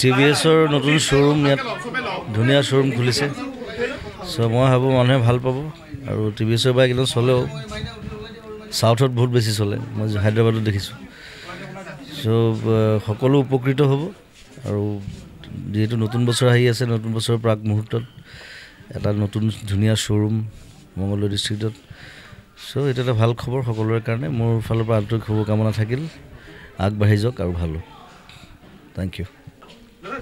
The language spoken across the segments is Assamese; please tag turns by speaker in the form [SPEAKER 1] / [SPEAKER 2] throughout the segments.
[SPEAKER 1] টিভিএছৰ নতুন শ্ব'ৰুম ইয়াত ধুনীয়া শ্ব'ৰুম খুলিছে চ' মই ভাবোঁ মানুহে ভাল পাব আৰু টিভিএছৰ বাইক একদম চলেও চাউথত বহুত বেছি চলে মই হায়দৰাবাদত দেখিছোঁ চ' সকলো উপকৃত হ'ব আৰু যিহেতু নতুন বছৰ আহি আছে নতুন বছৰৰ প্ৰাক মুহূৰ্তত এটা নতুন ধুনীয়া শ্ব'ৰুম মংগলদৈ ডিষ্ট্ৰিক্টত চ' এইটো এটা ভাল খবৰ সকলোৰে কাৰণে মোৰ ফালৰ পৰা আন্তৰিক শুভকামনা থাকিল আগবাঢ়ি যাওক আৰু ভাল হওক থেংক ইউ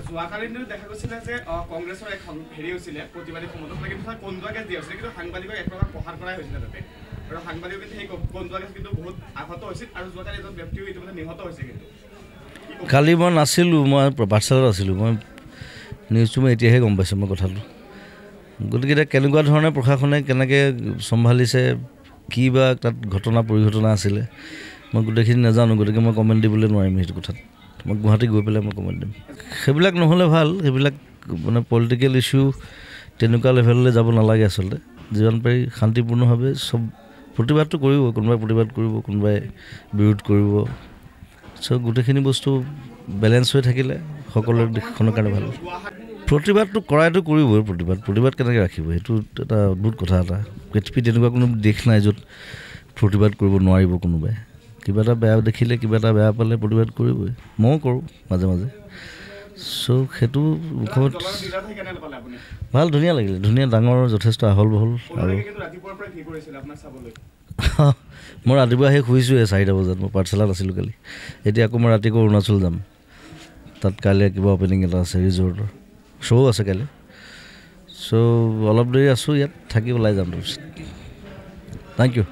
[SPEAKER 2] যোৱাকালি দেখা গৈছিলে যে কংগ্ৰেছৰ এখন হেৰি হৈছিলে প্ৰতিবাদী সমাজত কিন্তু কন্দুৱাকে দিয়া হৈছিলে কিন্তু সাংবাদিকক এক প্ৰকাৰ প্ৰহাৰ কৰাই হৈছিলে তাতে আৰু সাংবাদিক কিন্তু সেই কন্দুৱাকে কিন্তু বহুত আঘাত হৈছিল আৰু যোৱাকালি এজন ব্যক্তিও ইতিমধ্যে নিহত হৈছে কিন্তু
[SPEAKER 1] কালি মই নাছিলোঁ মই পাঠশালাত আছিলোঁ মই নিউজটো মই এতিয়াহে গম পাইছোঁ মই কথাটো গতিকে এতিয়া কেনেকুৱা ধৰণে প্ৰশাসনে কেনেকৈ চম্ভালিছে কি বা তাত ঘটনা পৰিঘটনা আছিলে মই গোটেইখিনি নাজানো গতিকে মই কমেণ্ট দিবলৈ নোৱাৰিম সেইটো কথাত মই গুৱাহাটী গৈ পেলাই মই কমেণ্ট দিম সেইবিলাক নহ'লে ভাল সেইবিলাক মানে পলিটিকেল ইছ্যু তেনেকুৱা লেভেললৈ যাব নালাগে আচলতে যিমান পাৰি শান্তিপূৰ্ণভাৱে চব প্ৰতিবাদটো কৰিব কোনোবাই প্ৰতিবাদ কৰিব কোনোবাই বিৰোধ কৰিব চ' গোটেইখিনি বস্তু বেলেঞ্চ হৈ থাকিলে সকলোৰে দেশখনৰ কাৰণে ভাল প্ৰতিবাদটো কৰাইতো কৰিবই প্ৰতিবাদ কেনেকৈ ৰাখিব সেইটো এটা অদ্ভুত কথা এটা পৃথিৱীত তেনেকুৱা কোনো দেশ নাই য'ত প্ৰতিবাদ কৰিব নোৱাৰিব কোনোবাই কিবা এটা বেয়া দেখিলে কিবা এটা বেয়া পালে প্ৰতিবাদ কৰিবই ময়ো কৰোঁ মাজে মাজে চ' সেইটো মুখত ভাল ধুনীয়া লাগিলে ধুনীয়া ডাঙৰ যথেষ্ট আহল বহল আৰু মই ৰাতিপুৱা আহি শুইছোঁহে 4টা বজাত মই পাঠশালাত আছিলোঁ কালি এতিয়া আকৌ মই ৰাতিকৈ অৰুণাচল যাম তাত কাইলৈ কিবা অপেনিং এটা আছে ৰিজৰ্টৰ শ্ব' আছে কাইলৈ চ' অলপ দেৰি আছোঁ ইয়াত থাকি ওলাই যাম তাৰপিছত থেংক ইউ